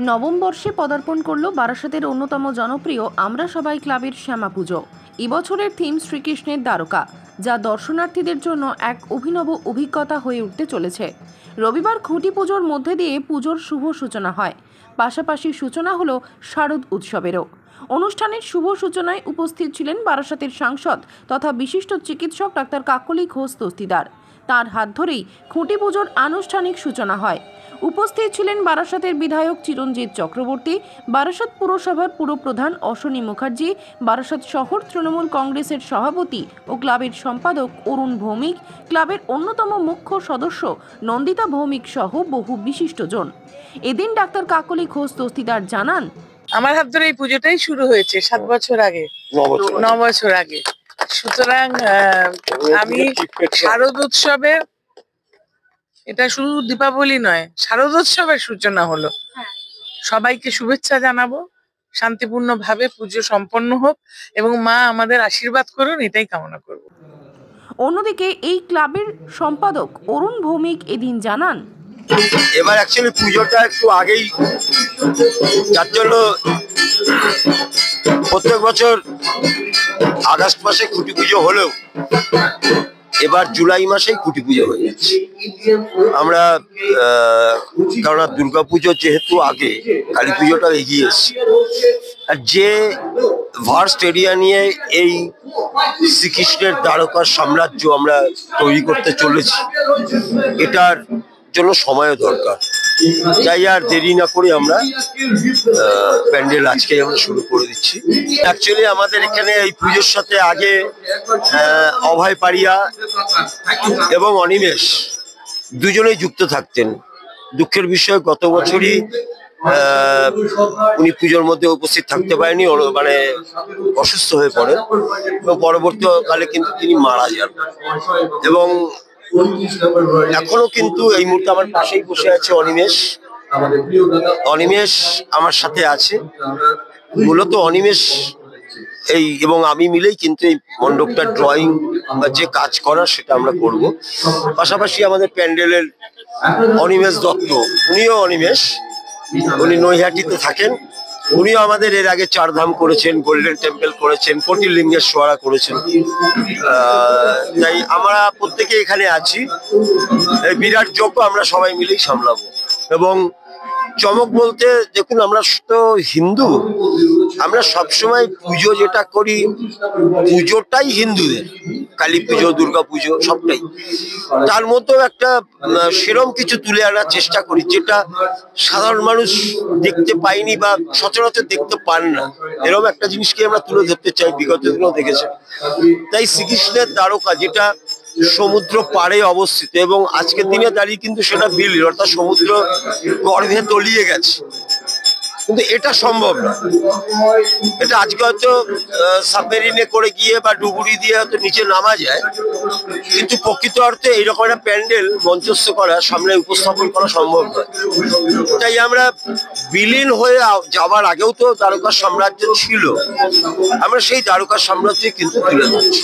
নবম বর্ষে পদার্পণ করল বারাসাতের অন্যতম জনপ্রিয় আমরা সবাই ক্লাবের শ্যামা পুজো। এবছরের থিম শ্রীকৃষ্ণের দ্বারকা, যা দর্শনার্থীদের জন্য এক অভিনব অভিজ্ঞতা হয়ে উঠতে চলেছে। রবিবার খুঁটি পুজোর মধ্যে দিয়ে পুজোর শুভ সূচনা হয়, পাশাপাশি সূচনা হলো শারদ উৎসবেরও। অনুষ্ঠানের শুভ সূচনায় উপস্থিত ছিলেন বারাসাতের সাংসদ তথা বিশিষ্ট চিকিৎসক ডাক্তার কাকলি ঘোষ দস্তিদার। তার হাত ধরেই খুঁটি পুজোর আনুষ্ঠানিক সূচনা হয়। উপস্থিত ছিলেন বারাসাতের বিধায়ক চিরঞ্জিত চক্রবর্তী, বারাসাত পুরসভার পুরপ্রধান অশ্বনী মুখার্জি, বারাসাত শহর তৃণমূল কংগ্রেসের সভাপতি ও ক্লাবের সম্পাদক অরুণ ভৌমিক, ক্লাবের অন্যতম মুখ্য সদস্য নন্দিতা ভৌমিক সহ বহু বিশিষ্টজন। এদিন ডাক্তার কাকলি ঘোষ দস্তিদার জানান, আমার হাত ধরে এই পুজোটাই শুরু হয়েছে 7 বছর আগে, 9 বছর আগে। সুতরাং আমি শারদ উৎসবে, এটা শুধু দীপাবলি নয়, শারদ উৎসবের সূচনা হলো। সবাইকে শুভেচ্ছা জানাবো, শান্তিপূর্ণ ভাবে পুজো সম্পন্ন হোক এবং মা আমাদের আশীর্বাদ করুন, এটাই কামনা করব। অন্যদিকে এই ক্লাবের সম্পাদক অরুণ ভৌমিক এদিন জানান, এবার অ্যাকচুয়ালি পুজোটা একটু আগেই, যার জন্য প্রত্যেক বছর আগস্ট মাসে খুঁটি পুজো হলেও এবার জুলাই মাসেই খুঁটি পুজো হয়ে যাচ্ছে। আমরা কেননা দুর্গাপুজো যেহেতু আগে, কালী পুজোটা এগিয়ে এসছে, আর যে ভার্স্ট এরিয়া নিয়ে এই শ্রীকৃষ্ণের দ্বারকার সাম্রাজ্য আমরা তৈরি করতে চলেছি, এটার জন্য সময়ও দরকার। তাই আর দেরি না করে আমরা প্যান্ডেল আজকে আমরা শুরু করে দিচ্ছি। অ্যাকচুয়ালি আমাদের এখানে এই পুজোর সাথে আগে অভয় পারিয়া এবং অনিমেষ দুজনেই যুক্ত থাকতেন। দুঃখের বিষয়, গত বছরই উনি পুজোর মধ্যে উপস্থিত থাকতে পারেনি, মানে অসুস্থ হয়ে পড়েন এবং পরবর্তীকালে কিন্তু তিনি মারা যান। এবং এখনো কিন্তু এই মুহূর্তে আমার পাশেই বসে আছে অনিমেষ আমার সাথে আছে। মূলত অনিমেষ এবং আমি মিলেই কিন্তু এই মণ্ডপটার ড্রয়িং বা যে কাজ করার সেটা আমরা করব। পাশাপাশি আমাদের প্যান্ডেলের অনিমেষ দত্ত, উনিও অনিমেষ, উনি নৈহাটিতে থাকেন। উনিও আমাদের এর আগে 4 ধাম করেছেন, গোল্ডেন টেম্পল করেছেন, কোটিলিঙ্গের সোয়ারা করেছেন। তাই আমরা প্রত্যেকে এখানে আছি, এই বিরাট যজ্ঞ আমরা সবাই মিলেই সামলাবো। এবং চমক বলতে দেখুন, আমরা তো হিন্দু, আমরা সবসময় পুজো যেটা করি, পুজোটাই হিন্দুদের, কালী পুজো, দুর্গা পুজো সবটাই। তার মধ্যেও একটা সেরম কিছু তুলে আনার চেষ্টা করি যেটা সাধারণ মানুষ দেখতে পায়নি বা সচরাচর দেখতে পান না, এরকম একটা জিনিসকে আমরা তুলে ধরতে চাই। বিগত দিনেও দেখেছে। তাই শ্রীকৃষ্ণের দ্বারকা, যেটা সমুদ্র পাড়ে অবস্থিত এবং আজকের দিনে দাঁড়িয়ে কিন্তু সেটা বিলীন, অর্থাৎ সমুদ্র গর্ভে তলিয়ে গেছে, কিন্তু এটা সম্ভব না। এটা আজকে হয়তো সাবমেরিনে করে গিয়ে বা ডুবুরি দিয়ে হয়তো নিচে নামা যায়, কিন্তু প্রকৃত অর্থে এইরকম একটা প্যান্ডেল মঞ্চস্থ করা, সামনে উপস্থাপন করা সম্ভব নয়। তাই আমরা বিলীন হয়ে যাওয়ার আগেও তো দ্বারকার সাম্রাজ্য ছিল, আমরা সেই দ্বারকার সাম্রাজ্যে কিন্তু তুলে ধরছি।